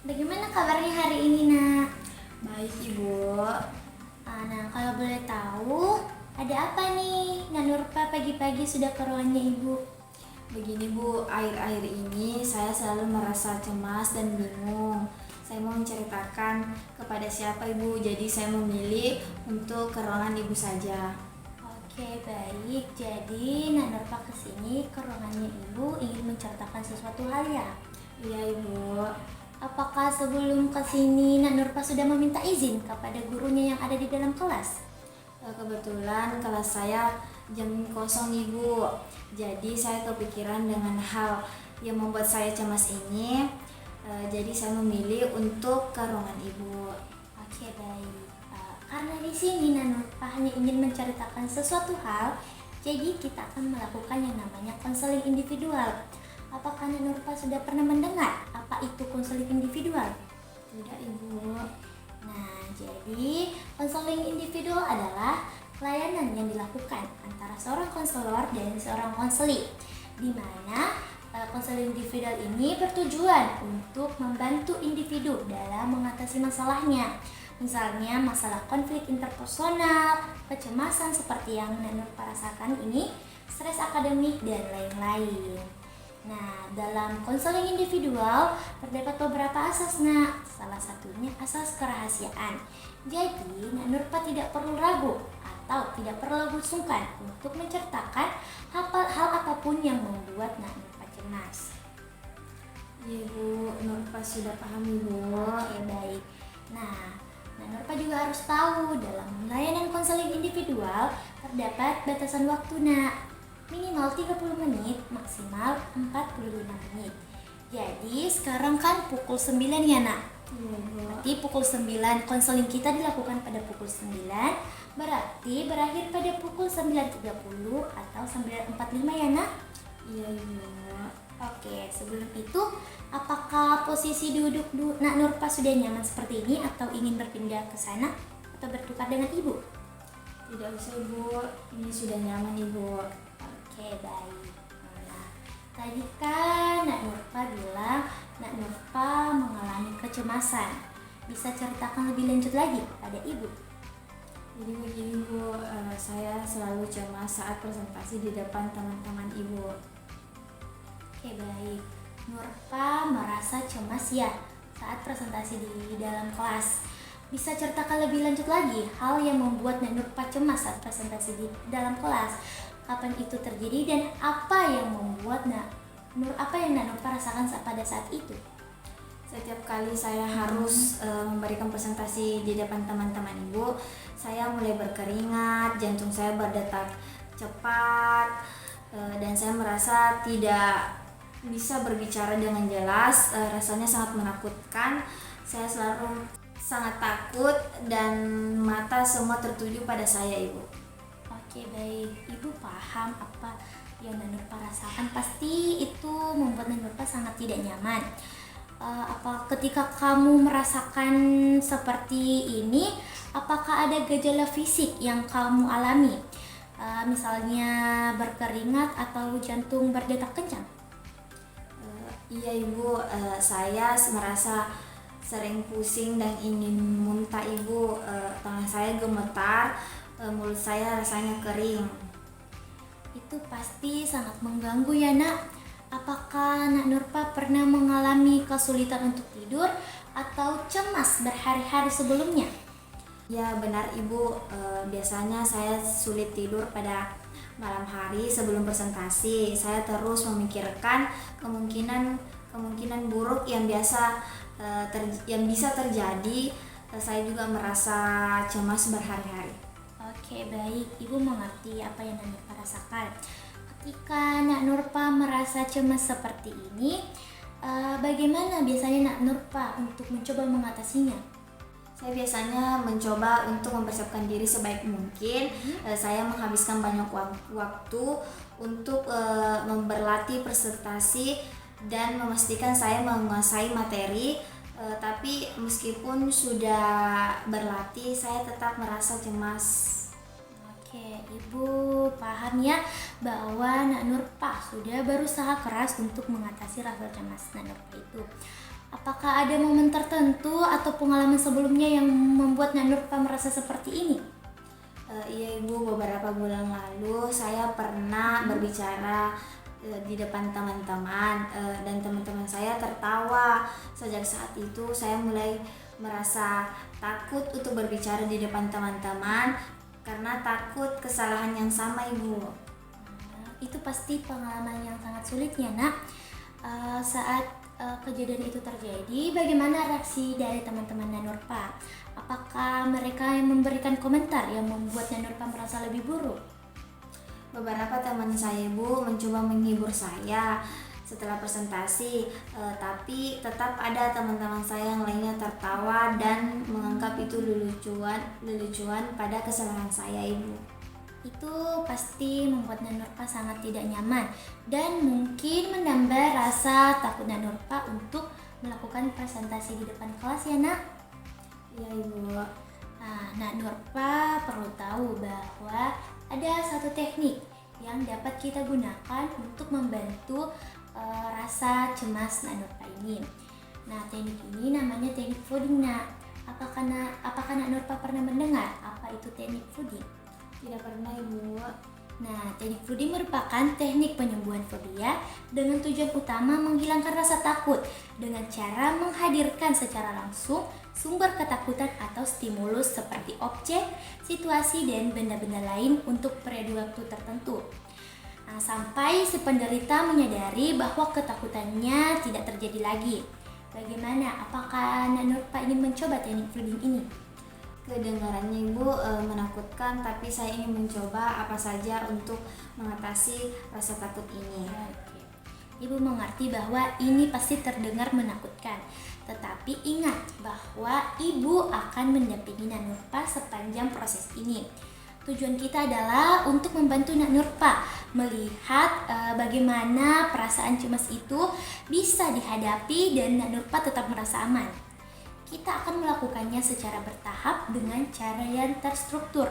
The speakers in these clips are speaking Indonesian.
Bagaimana kabarnya hari ini, Nak? Baik, Ibu. Nah, kalau boleh tahu, ada apa nih? Nak Nurpa pagi-pagi sudah ke ruangannya Ibu. Begini, Bu, akhir-akhir ini saya selalu merasa cemas dan bingung. Saya mau menceritakan kepada siapa, Ibu, jadi saya memilih untuk ke ruangan Ibu saja. Oke, baik. Jadi, Nak Nurpa kesini ke ruangannya Ibu ingin menceritakan sesuatu hal ya? Iya, Ibu. Apakah sebelum kesini Nak Nurpa sudah meminta izin kepada gurunya yang ada di dalam kelas? Kebetulan kelas saya jam kosong, Ibu. Jadi saya kepikiran dengan hal yang membuat saya cemas ini. Jadi saya memilih untuk ke ruangan Ibu. Oke, baik. Karena di sini Nak Nurpa hanya ingin menceritakan sesuatu hal, jadi kita akan melakukan yang namanya konseling individual. Apakah Nak Nurpa sudah pernah mendengar apa itu konseling individual? Tidak, Ibu. Nah, jadi konseling individual adalah pelayanan yang dilakukan antara seorang konselor dan seorang konseli, di mana konseling individual ini bertujuan untuk membantu individu dalam mengatasi masalahnya. Misalnya masalah konflik interpersonal, kecemasan seperti yang Nak Nurpa rasakan ini, stres akademik, dan lain-lain. Nah, dalam konseling individual terdapat beberapa asas, Nak. Salah satunya asas kerahasiaan. Jadi, Nak Nurpa tidak perlu ragu atau tidak perlu sungkan untuk menceritakan hal apapun yang membuat Nak Nurpa cemas. Iya, Bu, Nurpa sudah paham, Ibu. Oke, baik. Nah, Nak Nurpa juga harus tahu dalam layanan konseling individual terdapat batasan waktu, Nak. Minimal 30 menit, maksimal 45 menit. Jadi sekarang kan pukul 9 ya, Nak? Iya, Bu. Berarti pukul 9 konseling kita dilakukan pada pukul 9, berarti berakhir pada pukul 9.30 atau 9.45 ya, Nak? Iya, Ibu. Oke, sebelum itu apakah posisi duduk Nak Nurpa sudah nyaman seperti ini atau ingin berpindah ke sana atau bertukar dengan Ibu? Tidak usah, Ibu. Ini sudah nyaman, Ibu. Oke, baik. Nah, tadi kan Nak Nurpa bilang Nak Nurpa mengalami kecemasan. Bisa ceritakan lebih lanjut lagi pada Ibu? Jadi begini, Bu, saya selalu cemas saat presentasi di depan teman-teman Ibu. Oke, baik. Nurpa merasa cemas ya saat presentasi di dalam kelas. Bisa ceritakan lebih lanjut lagi hal yang membuat Nak Nurpa cemas saat presentasi di dalam kelas. Kapan itu terjadi dan apa yang membuat Nak Nurpa rasakan pada saat itu? Setiap kali saya harus memberikan presentasi di depan teman-teman Ibu, saya mulai berkeringat, jantung saya berdetak cepat, dan saya merasa tidak bisa berbicara dengan jelas. Rasanya sangat menakutkan. Saya selalu sangat takut dan mata semua tertuju pada saya, Ibu. Oke, baik. Ibu paham apa yang Nak Nurpa rasakan. Pasti itu membuat Nak Nurpa sangat tidak nyaman. Ketika kamu merasakan seperti ini, apakah ada gejala fisik yang kamu alami? Misalnya berkeringat atau jantung berdetak kencang? Iya, Ibu, saya merasa sering pusing dan ingin muntah, Ibu. Tangan saya gemetar, mulut saya rasanya kering. Itu pasti sangat mengganggu ya, Nak. Apakah Nak Nurpa pernah mengalami kesulitan untuk tidur atau cemas berhari-hari sebelumnya? Ya, benar, Ibu. Biasanya saya sulit tidur pada malam hari sebelum presentasi. Saya terus memikirkan kemungkinan buruk yang bisa terjadi. Saya juga merasa cemas berhari-hari. Oke, baik. Ibu mengerti apa yang Nak Nurpa rasakan. Ketika Nak Nurpa merasa cemas seperti ini, bagaimana biasanya Nak Nurpa untuk mencoba mengatasinya? Saya biasanya mencoba untuk mempersiapkan diri sebaik mungkin. Saya menghabiskan banyak waktu untuk berlatih presentasi dan memastikan saya menguasai materi. Tapi meskipun sudah berlatih, saya tetap merasa cemas. Oke, Oke, Ibu paham ya bahwa Nak Nurpa sudah berusaha keras untuk mengatasi rasa cemas Nak Nurpa itu. Apakah ada momen tertentu atau pengalaman sebelumnya yang membuat Nak Nurpa merasa seperti ini? Iya Ibu, beberapa bulan lalu saya pernah berbicara di depan teman-teman dan teman-teman saya tertawa. Sejak saat itu saya mulai merasa takut untuk berbicara di depan teman-teman karena takut kesalahan yang sama Ibu. Itu pasti pengalaman yang sangat sulit ya Nak. Saat kejadian itu terjadi, bagaimana reaksi dari teman-teman Nak Nurpa? Apakah mereka yang memberikan komentar yang membuat Nak Nurpa merasa lebih buruk? Beberapa teman saya Ibu mencoba menghibur saya setelah presentasi, tapi tetap ada teman-teman saya yang lainnya tertawa dan menganggap itu lelucon pada kesalahan saya Ibu. Itu pasti membuat Nak Nurpa sangat tidak nyaman dan mungkin menambah rasa takut Nak Nurpa untuk melakukan presentasi di depan kelas ya Nak? Iya Ibu. Nah, Nak Nurpa perlu tahu bahwa ada satu teknik yang dapat kita gunakan untuk membantu rasa cemas Nak Nurpa ini. Nah, teknik ini namanya teknik fooding Nak. Apakah Nak Nurpa pernah mendengar apa itu teknik fooding? Tidak pernah Ibu. Nah, teknik fooding merupakan teknik penyembuhan fobia dengan tujuan utama menghilangkan rasa takut dengan cara menghadirkan secara langsung sumber ketakutan atau stimulus seperti objek, situasi, dan benda-benda lain untuk periode waktu tertentu. Nah, sampai si penderita menyadari bahwa ketakutannya tidak terjadi lagi. Bagaimana? Apakah Nak Nurpa ingin mencoba teknik fooding ini? Kedengarannya Ibu menakutkan, tapi saya ingin mencoba apa saja untuk mengatasi rasa takut ini. Oke. Ibu mengerti bahwa ini pasti terdengar menakutkan, tetapi ingat bahwa Ibu akan mendampingi Nak Nurpa sepanjang proses ini. Tujuan kita adalah untuk membantu Nak Nurpa melihat bagaimana perasaan cemas itu bisa dihadapi dan Nak Nurpa tetap merasa aman. Kita akan melakukannya secara bertahap dengan cara yang terstruktur.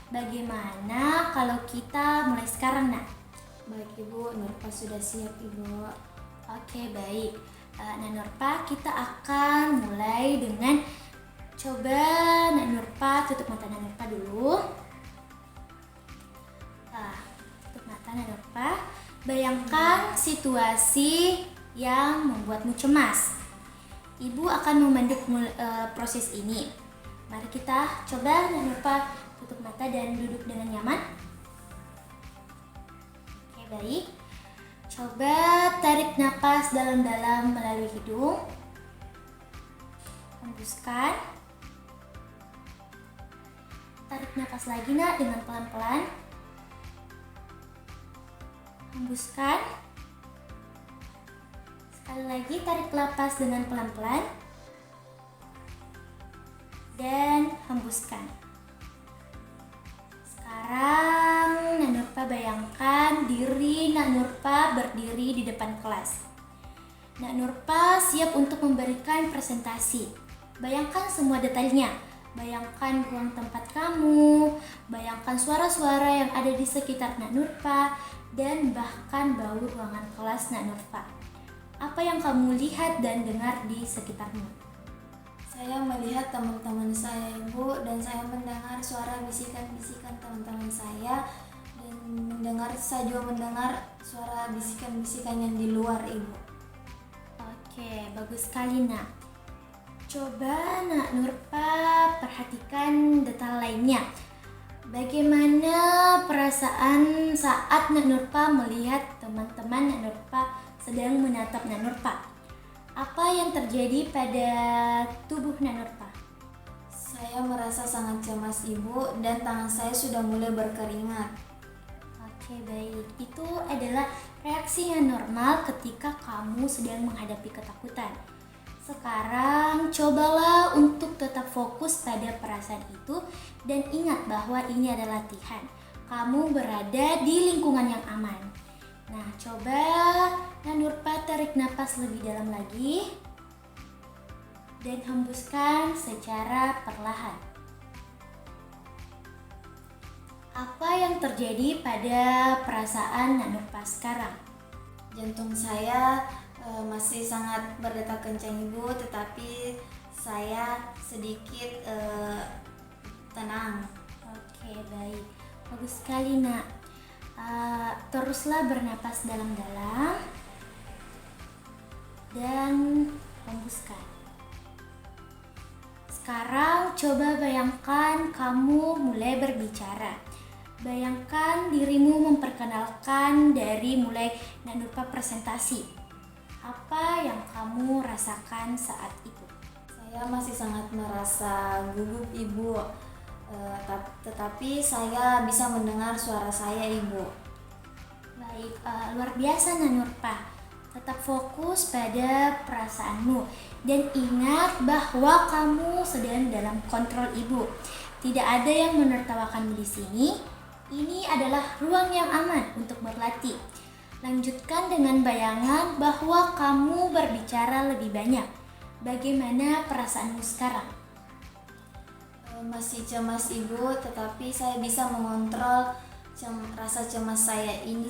Bagaimana kalau kita mulai sekarang, Nak? Baik Ibu, Nurpa sudah siap Ibu. Oke, baik. Nak Nurpa, kita akan mulai dengan coba Nak Nurpa tutup mata Nak Nurpa dulu. Tutup mata Nak Nurpa. Bayangkan situasi yang membuatmu cemas. Ibu akan memandu proses ini. Mari kita coba Nak Nurpa tutup mata dan duduk dengan nyaman. Oke, baik. Coba tarik napas dalam-dalam melalui hidung. Hembuskan. Tarik napas lagi Nak dengan pelan-pelan. Hembuskan. Sekali lagi tarik napas dengan pelan-pelan dan hembuskan. Sekarang Nak Nurpa bayangkan diri Nak Nurpa berdiri di depan kelas. Nak Nurpa siap untuk memberikan presentasi. Bayangkan semua detailnya. Bayangkan ruang tempat kamu, bayangkan suara-suara yang ada di sekitar Nak Nurpa, dan bahkan bau ruangan kelas Nak Nurpa. Apa yang kamu lihat dan dengar di sekitarmu? Saya melihat teman-teman saya Ibu, dan saya mendengar suara bisikan-bisikan teman-teman saya, dan saya juga mendengar suara bisikan-bisikan yang di luar Ibu. Oke, bagus sekali Nak. Coba Nak Nurpa perhatikan detail lainnya. Bagaimana perasaan saat Nak Nurpa melihat teman-teman Nak Nurpa sedang menatap Nak Nurpa? Apa yang terjadi pada tubuh Nak Nurpa? Saya merasa sangat cemas Ibu, dan tangan saya sudah mulai berkeringat. Oke, baik. Itu adalah reaksi yang normal ketika kamu sedang menghadapi ketakutan. Sekarang cobalah untuk tetap fokus pada perasaan itu dan ingat bahwa ini adalah latihan. Kamu berada di lingkungan yang aman. Nah, coba Nak Nurpa tarik napas lebih dalam lagi dan hembuskan secara perlahan. Apa yang terjadi pada perasaan Nak Nurpa sekarang? Jantung saya masih sangat berdetak kencang Ibu, tetapi saya sedikit tenang. Oke, baik. Bagus sekali, Nak. Teruslah bernapas dalam-dalam dan hembuskan. Sekarang coba bayangkan kamu mulai berbicara. Bayangkan dirimu memperkenalkan dari mulai Nak Nurpa presentasi. Apa yang kamu rasakan saat itu? Saya masih sangat merasa gugup Ibu, tetapi saya bisa mendengar suara saya Ibu. Baik, luar biasa Nak Nurpa. Tetap fokus pada perasaanmu dan ingat bahwa kamu sedang dalam kontrol Ibu. Tidak ada yang menertawakanmu di sini. Ini adalah ruang yang aman untuk berlatih. Lanjutkan dengan bayangan bahwa kamu berbicara lebih banyak. Bagaimana perasaanmu sekarang? Masih cemas Ibu, tetapi saya bisa mengontrol rasa cemas saya ini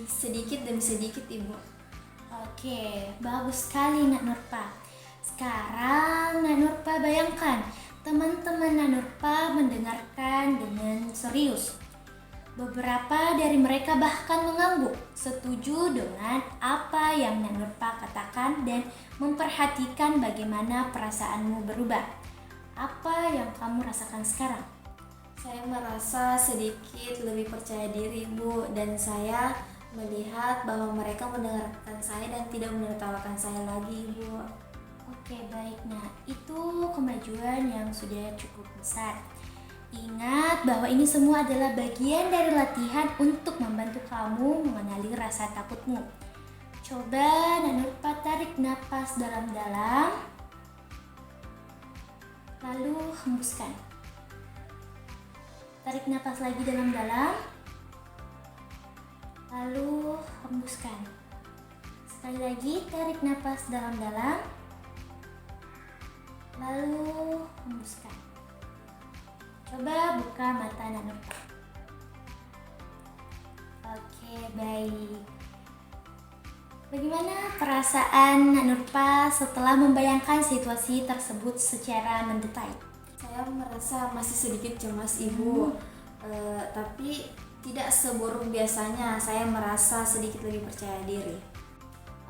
sedikit demi sedikit Ibu. Oke, bagus sekali Nak Nurpa. Sekarang Nak Nurpa bayangkan teman-teman Nak Nurpa mendengarkan dengan serius. Beberapa dari mereka bahkan mengangguk, setuju dengan apa yang Nak Nurpa katakan dan memperhatikan bagaimana perasaanmu berubah. Apa yang kamu rasakan sekarang? Saya merasa sedikit lebih percaya diri Bu, dan saya melihat bahwa mereka mendengarkan saya dan tidak menertawakan saya lagi Bu. Oke, baik. Nah, itu kemajuan yang sudah cukup besar. Ingat bahwa ini semua adalah bagian dari latihan untuk membantu kamu mengenali rasa takutmu. Coba Nak Nurpa tarik napas dalam-dalam, lalu hembuskan. Tarik napas lagi dalam-dalam, lalu hembuskan. Sekali lagi, tarik napas dalam-dalam, lalu hembuskan. Coba buka mata Nak Nurpa. Oke, baik. Bagaimana perasaan Nak Nurpa setelah membayangkan situasi tersebut secara mendetail? Saya merasa masih sedikit cemas Ibu, tapi tidak seburuk biasanya. Saya merasa sedikit lebih percaya diri.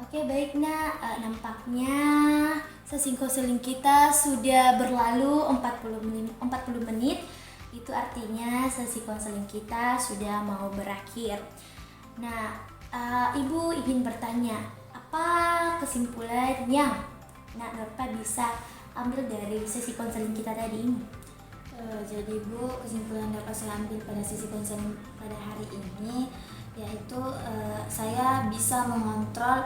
Oke, baik Nak. Nampaknya sesi konseling kita sudah berlalu 40 menit. Itu artinya sesi konseling kita sudah mau berakhir. Nah, Ibu ingin bertanya, apa kesimpulan yang Nak Nurpa bisa ambil dari sesi konseling kita tadi ini? Jadi Bu, kesimpulan dapat saya ambil pada sesi konseling pada hari ini yaitu saya bisa mengontrol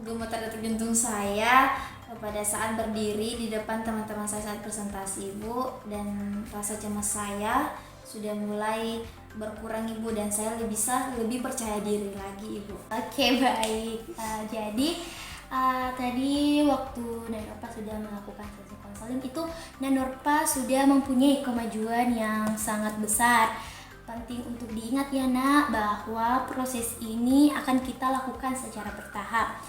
gemetar detak jantung saya pada saat berdiri di depan teman-teman saya saat presentasi Ibu, dan rasa cemas saya sudah mulai berkurang Ibu, dan saya bisa lebih percaya diri lagi Ibu. Oke, baik. Jadi tadi waktu Nak Nurpa sudah melakukan sesi konseling itu, Nak Nurpa sudah mempunyai kemajuan yang sangat besar. Penting untuk diingat ya Nak, bahwa proses ini akan kita lakukan secara bertahap.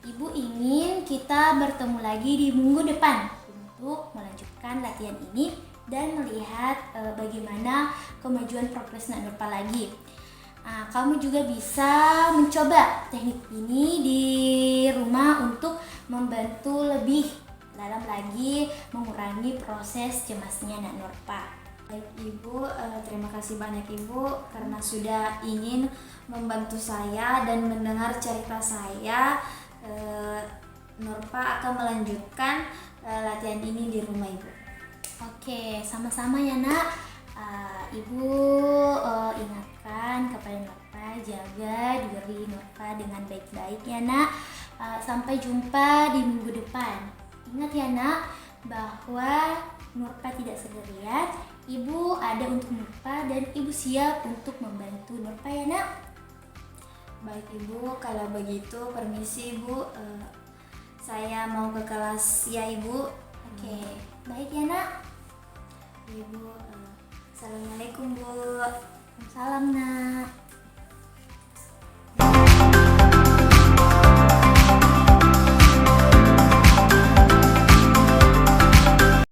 Ibu ingin kita bertemu lagi di minggu depan untuk melanjutkan latihan ini dan melihat bagaimana kemajuan progres Nak Nurpa lagi. Kamu juga bisa mencoba teknik ini di rumah untuk membantu lebih dalam lagi mengurangi proses cemasnya Nak Nurpa. Baik Ibu, terima kasih banyak Ibu karena sudah ingin membantu saya dan mendengar cerita saya. Nurpa akan melanjutkan latihan ini di rumah Ibu. Oke, sama-sama ya Nak. Ibu ingatkan kepada Nurpa, jaga diri Nurpa dengan baik-baik ya Nak. Sampai jumpa di minggu depan. Ingat ya Nak, bahwa Nurpa tidak sendirian. Ibu ada untuk Nurpa dan Ibu siap untuk membantu Nurpa ya Nak. Baik Ibu, kalau begitu permisi Ibu, saya mau ke kelas ya Ibu. Oke, baik ya Nak. Ibu, Assalamualaikum Bu. Salam nak.